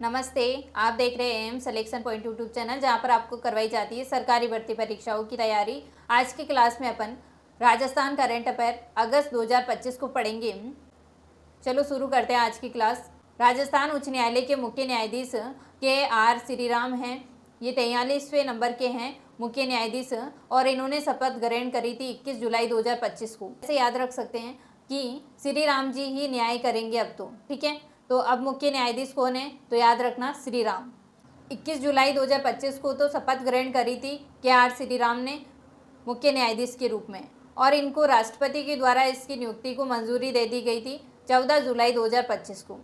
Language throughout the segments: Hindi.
नमस्ते, आप देख रहे हैं M selection point YouTube channel, जहां पर आपको करवाई जाती है सरकारी भर्ती परीक्षाओं की तैयारी। आज की क्लास में अपन राजस्थान करंट अफेयर अगस्त 2025 को पढ़ेंगे। चलो शुरू करते हैं आज की क्लास। राजस्थान उच्च न्यायालय के मुख्य न्यायाधीश KR श्रीराम हैं। ये 43वें नंबर के हैं मुख्य न्यायाधीश, और इन्होंने शपथ ग्रहण करी थी 21 जुलाई 2025 को। ऐसे याद रख सकते हैं कि श्री राम जी ही न्याय करेंगे अब तो, ठीक है। तो अब मुख्य न्यायाधीश कौन है, तो याद रखना श्री राम। 21 जुलाई 2025 को तो शपथ ग्रहण करी थी KR श्री राम ने मुख्य न्यायाधीश के रूप में, और इनको राष्ट्रपति के द्वारा इसकी नियुक्ति को मंजूरी दे दी गई थी 14 जुलाई 2025 को।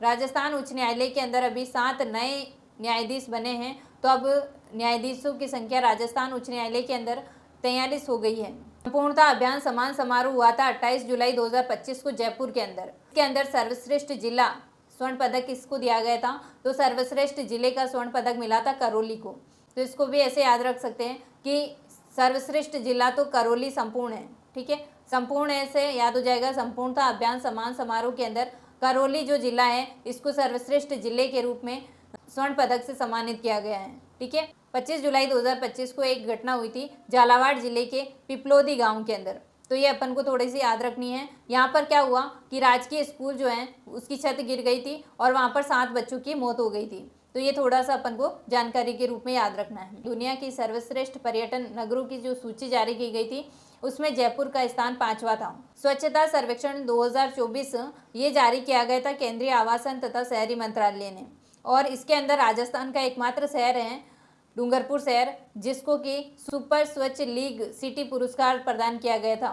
राजस्थान उच्च न्यायालय के अंदर अभी 7 नए न्यायाधीश बने हैं, तो अब न्यायाधीशों की संख्या राजस्थान उच्च न्यायालय के अंदर 43 हो गई है। संपूर्णता अभियान सम्मान समारोह हुआ था 28 जुलाई 2025 को जयपुर के अंदर। इसके अंदर सर्वश्रेष्ठ जिला स्वर्ण पदक किसको दिया गया था, तो सर्वश्रेष्ठ जिले का स्वर्ण पदक मिला था करौली को। तो इसको भी ऐसे याद रख सकते हैं कि सर्वश्रेष्ठ जिला तो करौली संपूर्ण है, ठीक है। संपूर्ण ऐसे याद हो जाएगा। संपूर्णता अभियान सम्मान समारोह के अंदर करौली जो जिला है, इसको सर्वश्रेष्ठ जिले के रूप में स्वर्ण पदक से सम्मानित किया गया है, ठीक है। 25 जुलाई 2025 को एक घटना हुई थी झालावाड़ जिले के पिपलोदी गांव के अंदर, तो ये अपन को थोड़ी सी याद रखनी है। यहाँ पर क्या हुआ कि राजकीय स्कूल जो है उसकी छत गिर गई थी और वहाँ पर 7 बच्चों की मौत हो गई थी। तो ये थोड़ा सा अपन को जानकारी के रूप में याद रखना है। दुनिया की सर्वश्रेष्ठ पर्यटन नगरों की जो सूची जारी की गई थी, उसमें जयपुर का स्थान 5वां था। स्वच्छता सर्वेक्षण 2024 ये जारी किया गया था केंद्रीय आवासन तथा शहरी मंत्रालय ने, और इसके अंदर राजस्थान का एकमात्र शहर है डूंगरपुर शहर, जिसको कि सुपर स्वच्छ लीग सिटी पुरस्कार प्रदान किया गया था।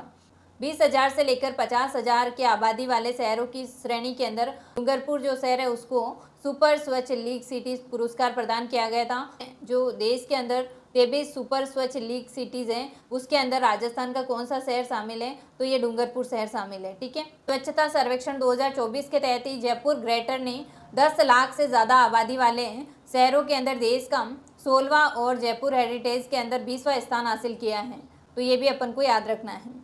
20,000 से लेकर 50,000 के आबादी वाले शहरों की श्रेणी के अंदर डूंगरपुर जो शहर है उसको सुपर स्वच्छ लीग सिटी पुरस्कार प्रदान किया गया था। जो देश के अंदर 23 सुपर स्वच्छ लीग सिटीज़ हैं, उसके अंदर राजस्थान का कौन सा शहर शामिल है, तो ये डूंगरपुर शहर शामिल है, ठीक है। स्वच्छता सर्वेक्षण 2024 के तहत ही जयपुर ग्रेटर ने 10 लाख से ज़्यादा आबादी वाले शहरों के अंदर देश का 16वां और जयपुर हेरिटेज के अंदर 20वां स्थान हासिल किया है। तो ये भी अपन को याद रखना है।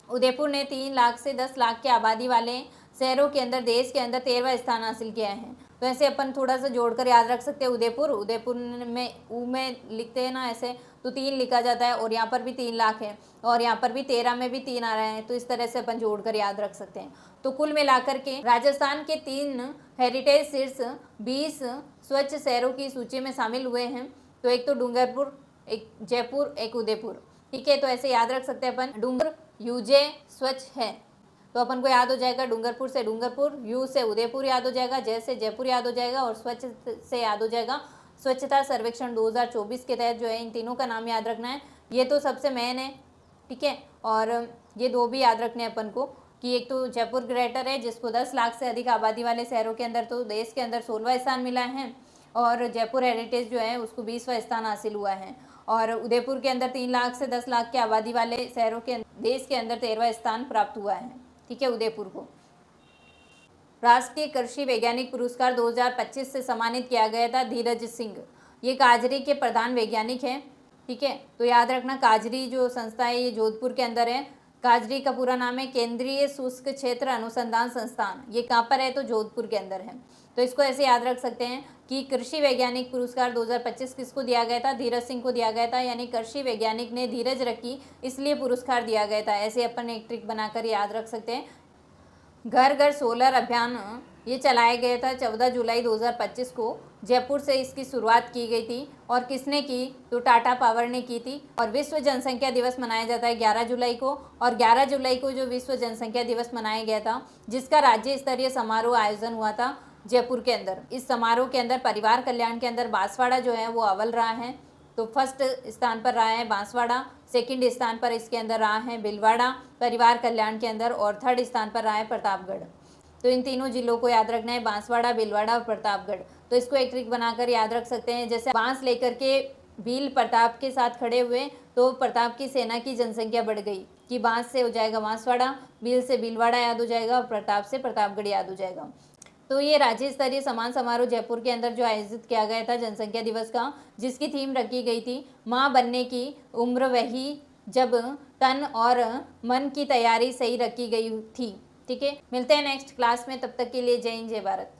उदयपुर ने 3 लाख से 10 लाख के आबादी वाले शहरों के अंदर देश के अंदर 13वां स्थान हासिल किया है। तो ऐसे अपन थोड़ा सा जोड़कर याद रख सकते हैं। उदयपुर में ऊ में लिखते हैं ना ऐसे, तो 3 लिखा जाता है, और यहाँ पर भी 3 लाख है, और यहाँ पर भी 13 में भी 3 आ रहे हैं। तो इस तरह से अपन जोड़कर याद रख सकते हैं। तो कुल मिलाकर के राजस्थान के 3 हेरिटेज शीर्ष 20 स्वच्छ शहरों की सूची में शामिल हुए हैं। तो एक तो डूंगरपुर, एक जयपुर, एक उदयपुर, ठीक है। तो ऐसे याद रख सकते हैं अपन। डूंगर यूजे स्वच्छ है, तो अपन को याद हो जाएगा डूंगरपुर से डूंगरपुर, यू से उदयपुर याद हो जाएगा, जय से जयपुर याद हो जाएगा, और स्वच्छ से याद हो जाएगा स्वच्छता सर्वेक्षण 2024 के तहत जो है इन तीनों का नाम याद रखना है। ये तो सबसे मेन है, ठीक है। और ये 2 भी याद रखने हैं अपन को कि एक तो जयपुर ग्रेटर है जिसको 10 लाख से अधिक आबादी वाले शहरों के अंदर तो देश के अंदर 16वां स्थान मिला है, और जयपुर हेरिटेज जो है उसको 20वां स्थान हासिल हुआ है, और उदयपुर के अंदर 3 लाख से 10 लाख के आबादी वाले शहरों के देश के अंदर 13वां स्थान प्राप्त हुआ है, ठीक है, उदयपुर को। राष्ट्रीय कृषि वैज्ञानिक पुरस्कार 2025 से सम्मानित किया गया था धीरज सिंह। ये काजरी के प्रधान वैज्ञानिक हैं, ठीक है। तो याद रखना काजरी जो संस्था है ये जोधपुर के अंदर है। काजरी का पूरा नाम है केंद्रीय शुष्क क्षेत्र अनुसंधान संस्थान। ये कहाँ पर है, तो जोधपुर के अंदर है। तो इसको ऐसे याद रख सकते हैं कि कृषि वैज्ञानिक पुरस्कार 2025 किसको दिया गया था, धीरज सिंह को दिया गया था। यानी कृषि वैज्ञानिक ने धीरज रखी इसलिए पुरस्कार दिया गया था। ऐसे अपन एक ट्रिक बनाकर याद रख सकते हैं। घर घर सोलर अभियान ये चलाया गया था 14 जुलाई 2025 को। जयपुर से इसकी शुरुआत की गई थी, और किसने की, तो टाटा पावर ने की थी। और विश्व जनसंख्या दिवस मनाया जाता है 11 जुलाई को, और 11 जुलाई को जो विश्व जनसंख्या दिवस मनाया गया था, जिसका राज्य स्तरीय समारोह आयोजन हुआ था जयपुर के अंदर। इस समारोह के अंदर परिवार कल्याण के अंदर बांसवाड़ा जो है वो अव्वल रहा है। तो फर्स्ट स्थान पर रहा है बांसवाड़ा, सेकंड स्थान पर इसके अंदर रहा है भीलवाड़ा परिवार कल्याण के अंदर, और 3rd स्थान पर रहा है प्रतापगढ़। तो इन तीनों जिलों को याद रखना है, बांसवाड़ा, भीलवाड़ा और प्रतापगढ़। तो इसको एक ट्रिक बनाकर याद रख सकते हैं। जैसे बांस लेकर के भील प्रताप के साथ खड़े हुए, तो प्रताप की सेना की जनसंख्या बढ़ गई कि बांस से हो जाएगा बांसवाड़ा, भील से भीलवाड़ा याद हो जाएगा, और प्रताप से प्रतापगढ़ याद हो जाएगा। तो ये राज्य स्तरीय सम्मान समारोह जयपुर के अंदर जो आयोजित किया गया था जनसंख्या दिवस का, जिसकी थीम रखी गई थी माँ बनने की उम्र वही जब तन और मन की तैयारी सही रखी गई थी, ठीक है। मिलते हैं नेक्स्ट क्लास में, तब तक के लिए जय हिंद जय भारत।